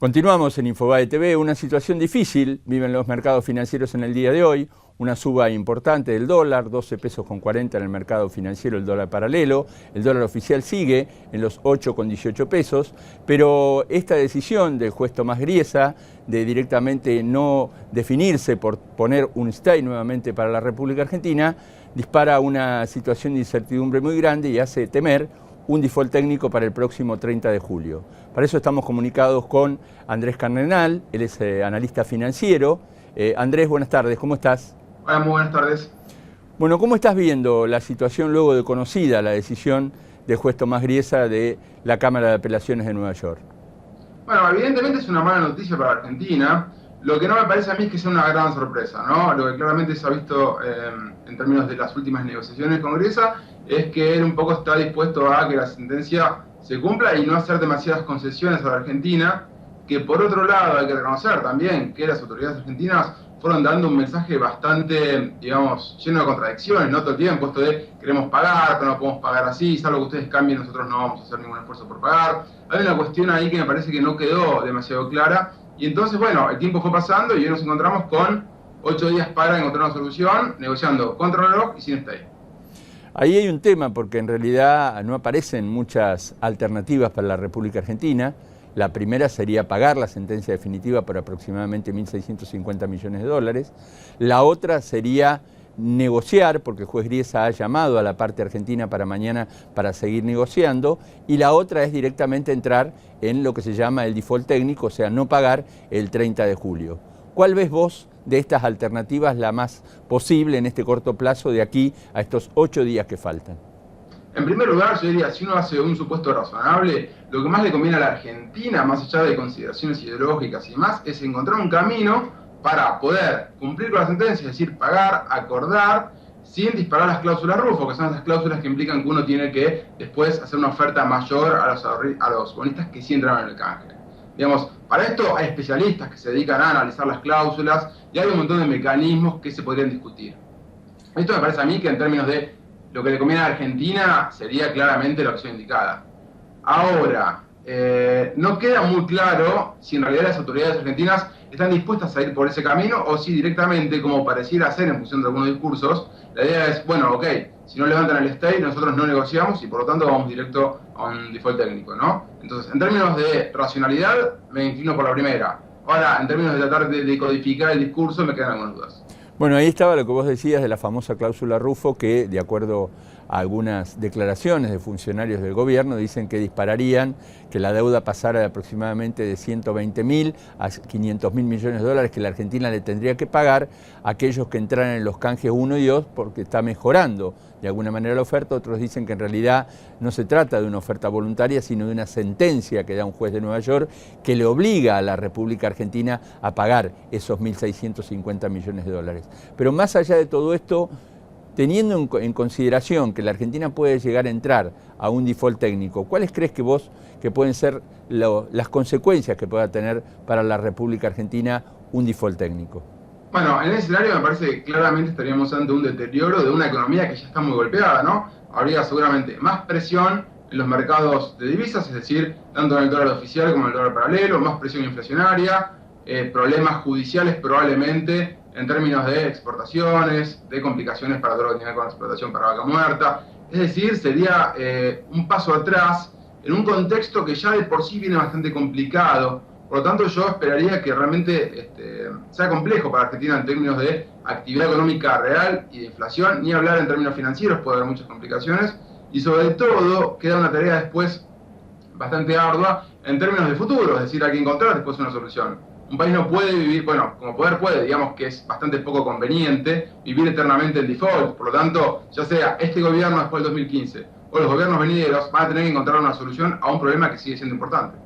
Continuamos en Infobae TV. Una situación difícil viven los mercados financieros en el día de hoy. Una suba importante del dólar, 12 pesos con 40 en el mercado financiero, el dólar paralelo. El dólar oficial sigue en los 8,18 pesos, pero esta decisión del juez Tomás Griesa de directamente no definirse por poner un stay nuevamente para la República Argentina dispara una situación de incertidumbre muy grande y hace temer un default técnico para el próximo 30 de julio. Para eso estamos comunicados con Andrés Cardenal, él es analista financiero. Andrés, buenas tardes, ¿cómo estás? Hola, muy buenas tardes. Bueno, ¿cómo estás viendo la situación luego de conocida la decisión del juez Tomás Griesa de la Cámara de Apelaciones de Nueva York? Bueno, evidentemente es una mala noticia para Argentina. Lo que no me parece a mí es que sea una gran sorpresa, ¿no? Lo que claramente se ha visto en términos de las últimas negociaciones con Griesa es que él un poco está dispuesto a que la sentencia se cumpla y no hacer demasiadas concesiones a la Argentina, que por otro lado hay que reconocer también que las autoridades argentinas fueron dando un mensaje bastante, digamos, lleno de contradicciones, ¿no? Todo el tiempo esto de queremos pagar, pero no podemos pagar así, salvo que ustedes cambien, nosotros no vamos a hacer ningún esfuerzo por pagar. Hay una cuestión ahí que me parece que no quedó demasiado clara, y entonces, bueno, el tiempo fue pasando y hoy nos encontramos con 8 días para encontrar una solución, negociando contra el reloj y sin stay. Ahí hay un tema porque en realidad no aparecen muchas alternativas para la República Argentina. La primera sería pagar la sentencia definitiva por aproximadamente 1.650 millones de dólares. La otra sería negociar, porque el juez Griesa ha llamado a la parte argentina para mañana para seguir negociando. Y la otra es directamente entrar en lo que se llama el default técnico, o sea, no pagar el 30 de julio. ¿Cuál ves vos de estas alternativas la más posible en este corto plazo de aquí a estos 8 días que faltan? En primer lugar, yo diría, si uno hace un supuesto razonable, lo que más le conviene a la Argentina, más allá de consideraciones ideológicas y demás, es encontrar un camino para poder cumplir con la sentencia, es decir, pagar, acordar, sin disparar las cláusulas Rufo, que son esas cláusulas que implican que uno tiene que después hacer una oferta mayor a los bonistas que sí entraron en el canje. Digamos, para esto hay especialistas que se dedican a analizar las cláusulas y hay un montón de mecanismos que se podrían discutir. Esto me parece a mí que en términos de lo que le conviene a Argentina sería claramente la opción indicada. Ahora, no queda muy claro si en realidad las autoridades argentinas están dispuestas a ir por ese camino o si directamente, como pareciera ser en función de algunos discursos, la idea es, bueno, ok, si no levantan el stay, nosotros no negociamos y por lo tanto vamos directo a un default técnico, ¿no? Entonces, en términos de racionalidad, me inclino por la primera. Ahora, en términos de tratar de decodificar el discurso, me quedan algunas dudas. Bueno, ahí estaba lo que vos decías de la famosa cláusula Rufo, que de acuerdo a algunas declaraciones de funcionarios del gobierno dicen que dispararían que la deuda pasara de aproximadamente de 120.000 a 500.000 millones de dólares que la Argentina le tendría que pagar a aquellos que entraran en los canjes 1 y 2 porque está mejorando de alguna manera la oferta. Otros dicen que en realidad no se trata de una oferta voluntaria, sino de una sentencia que da un juez de Nueva York que le obliga a la República Argentina a pagar esos 1.650 millones de dólares. Pero más allá de todo esto, teniendo en consideración que la Argentina puede llegar a entrar a un default técnico, ¿cuáles crees que vos que pueden ser las consecuencias que pueda tener para la República Argentina un default técnico? Bueno, en ese escenario me parece que claramente estaríamos ante un deterioro de una economía que ya está muy golpeada, ¿no? Habría seguramente más presión en los mercados de divisas, es decir, tanto en el dólar oficial como en el dólar paralelo, más presión inflacionaria, problemas judiciales probablemente en términos de exportaciones, de complicaciones para todo lo que tiene que ver con la explotación para vaca muerta. Es decir, sería un paso atrás en un contexto que ya de por sí viene bastante complicado. Por lo tanto, yo esperaría que realmente sea complejo para Argentina en términos de actividad económica real y de inflación, ni hablar en términos financieros, puede haber muchas complicaciones, y sobre todo queda una tarea después bastante ardua en términos de futuro, es decir, hay que encontrar después una solución. Un país no puede vivir, bueno, como poder puede, digamos que es bastante poco conveniente vivir eternamente en default, por lo tanto, ya sea este gobierno después del 2015 o los gobiernos venideros, van a tener que encontrar una solución a un problema que sigue siendo importante.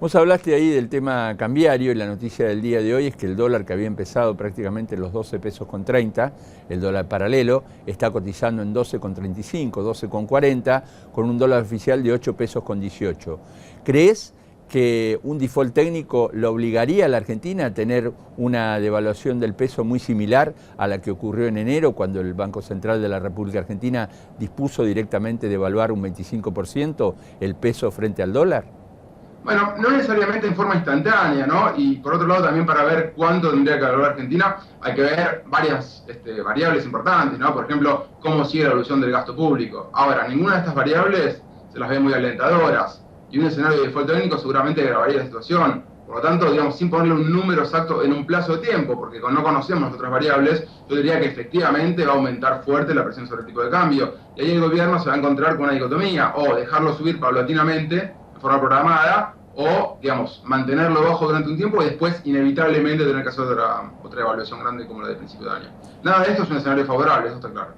Vos hablaste ahí del tema cambiario y la noticia del día de hoy es que el dólar que había empezado prácticamente en los 12 pesos con 30, el dólar paralelo, está cotizando en 12,35, 12,40, con un dólar oficial de 8 pesos con 18. ¿Crees que un default técnico lo obligaría a la Argentina a tener una devaluación del peso muy similar a la que ocurrió en enero, cuando el Banco Central de la República Argentina dispuso directamente de devaluar un 25% el peso frente al dólar? Bueno, no necesariamente en forma instantánea, ¿no? Y por otro lado también para ver cuánto tendría que valorar Argentina, hay que ver varias variables importantes, ¿no? Por ejemplo, cómo sigue la evolución del gasto público. Ahora, ninguna de estas variables se las ve muy alentadoras, y un escenario de default técnico seguramente agravaría la situación. Por lo tanto, digamos, sin ponerle un número exacto en un plazo de tiempo, porque no conocemos las otras variables, yo diría que efectivamente va a aumentar fuerte la presión sobre el tipo de cambio. Y ahí el gobierno se va a encontrar con una dicotomía, o dejarlo subir paulatinamente, de forma programada, o, digamos, mantenerlo bajo durante un tiempo y después inevitablemente tener que hacer otra evaluación grande como la del principio de año. Nada de esto es un escenario favorable, eso está claro.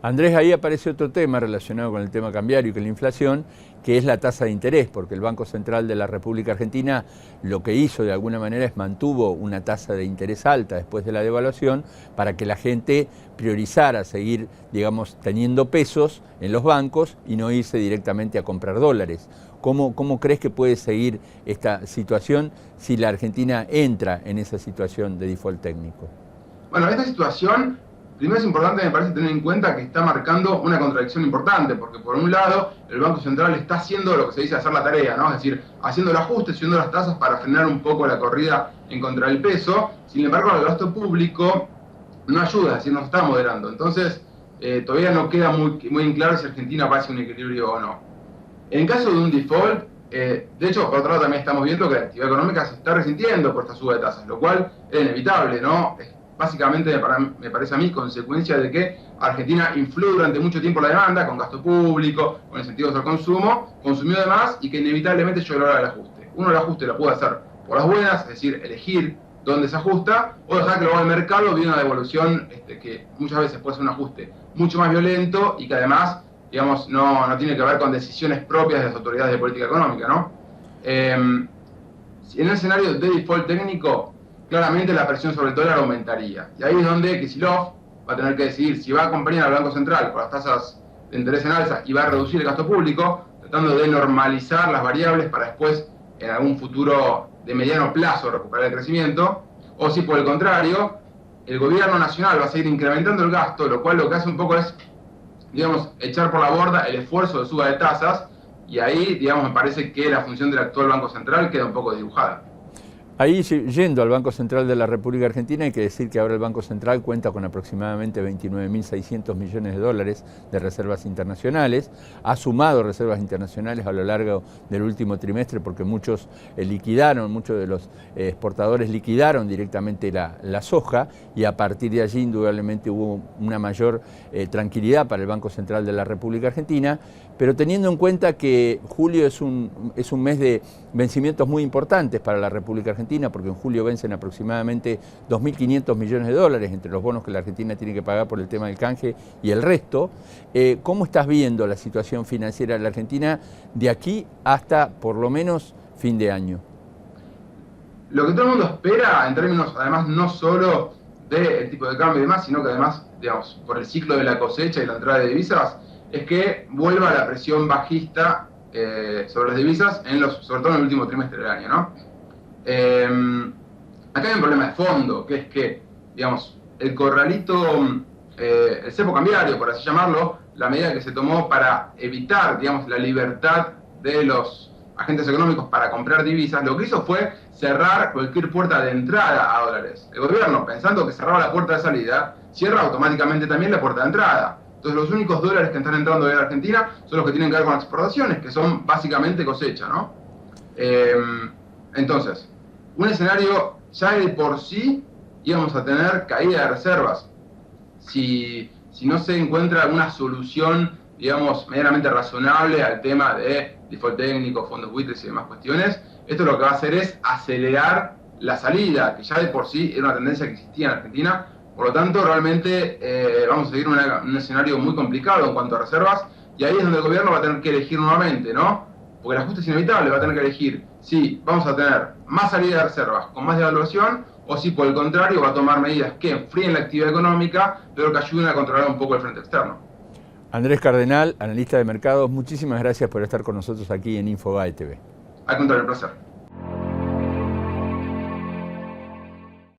Andrés, ahí aparece otro tema relacionado con el tema cambiario y con la inflación, que es la tasa de interés, porque el Banco Central de la República Argentina lo que hizo de alguna manera es mantuvo una tasa de interés alta después de la devaluación para que la gente priorizara seguir, digamos, teniendo pesos en los bancos y no irse directamente a comprar dólares. ¿Cómo crees que puede seguir esta situación si la Argentina entra en esa situación de default técnico? Bueno, esta situación, primero es importante, me parece, tener en cuenta que está marcando una contradicción importante, porque por un lado el Banco Central está haciendo lo que se dice hacer la tarea, ¿no? Es decir, haciendo el ajuste, subiendo las tasas para frenar un poco la corrida en contra del peso. Sin embargo, el gasto público no ayuda, es decir, no está moderando. Entonces, todavía no queda muy en claro si Argentina pasa un equilibrio o no. En caso de un default, de hecho, por otro lado también estamos viendo que la actividad económica se está resintiendo por esta suba de tasas, lo cual es inevitable, ¿no? Básicamente, me parece a mí, consecuencia de que Argentina influyó durante mucho tiempo la demanda, con gasto público, con incentivos al consumo, consumió de más y que inevitablemente llegó la hora del ajuste. Uno el ajuste lo puede hacer por las buenas, es decir, elegir dónde se ajusta, o dejar que lo haga el mercado, viene una devolución que muchas veces puede ser un ajuste mucho más violento y que además, digamos, no tiene que ver con decisiones propias de las autoridades de política económica, ¿no? En el escenario de default técnico, claramente la presión sobre el dólar aumentaría. Y ahí es donde Kicillof va a tener que decidir si va a acompañar al Banco Central con las tasas de interés en alza y va a reducir el gasto público, tratando de normalizar las variables para después, en algún futuro de mediano plazo, recuperar el crecimiento, o si por el contrario, el gobierno nacional va a seguir incrementando el gasto, lo cual lo que hace un poco es, digamos, echar por la borda el esfuerzo de suba de tasas, y ahí, digamos, me parece que la función del actual Banco Central queda un poco dibujada. Ahí, yendo al Banco Central de la República Argentina, hay que decir que ahora el Banco Central cuenta con aproximadamente 29.600 millones de dólares de reservas internacionales. Ha sumado reservas internacionales a lo largo del último trimestre porque muchos liquidaron, muchos de los exportadores liquidaron directamente la soja, y a partir de allí indudablemente hubo una mayor tranquilidad para el Banco Central de la República Argentina, pero teniendo en cuenta que julio es un mes de vencimientos muy importantes para la República Argentina, porque en julio vencen aproximadamente 2.500 millones de dólares entre los bonos que la Argentina tiene que pagar por el tema del canje y el resto. ¿Cómo estás viendo la situación financiera de la Argentina de aquí hasta por lo menos fin de año? Lo que todo el mundo espera, en términos además no solo del tipo de cambio y demás, sino que además, digamos, por el ciclo de la cosecha y la entrada de divisas, es que vuelva la presión bajista sobre las divisas, sobre todo en el último trimestre del año, ¿no? Acá hay un problema de fondo, que es que, digamos, el corralito, el cepo cambiario, por así llamarlo, la medida que se tomó para evitar, digamos, la libertad de los agentes económicos para comprar divisas, lo que hizo fue cerrar cualquier puerta de entrada a dólares. El gobierno, pensando que cerraba la puerta de salida, cierra automáticamente también la puerta de entrada. Entonces los únicos dólares que están entrando hoy a la Argentina son los que tienen que ver con las exportaciones, que son básicamente cosecha, ¿no? Entonces, un escenario ya de por sí íbamos a tener caída de reservas. Si no se encuentra alguna solución, digamos, medianamente razonable al tema de default técnico, fondos buitres y demás cuestiones, esto lo que va a hacer es acelerar la salida, que ya de por sí era una tendencia que existía en Argentina. Por lo tanto, realmente vamos a seguir un escenario muy complicado en cuanto a reservas, y ahí es donde el gobierno va a tener que elegir nuevamente, ¿no? Porque el ajuste es inevitable, va a tener que elegir si vamos a tener más salida de reservas con más devaluación, o si por el contrario va a tomar medidas que enfríen la actividad económica, pero que ayuden a controlar un poco el frente externo. Andrés Cardenal, analista de mercados, muchísimas gracias por estar con nosotros aquí en Infobae TV. Al contrario, un placer.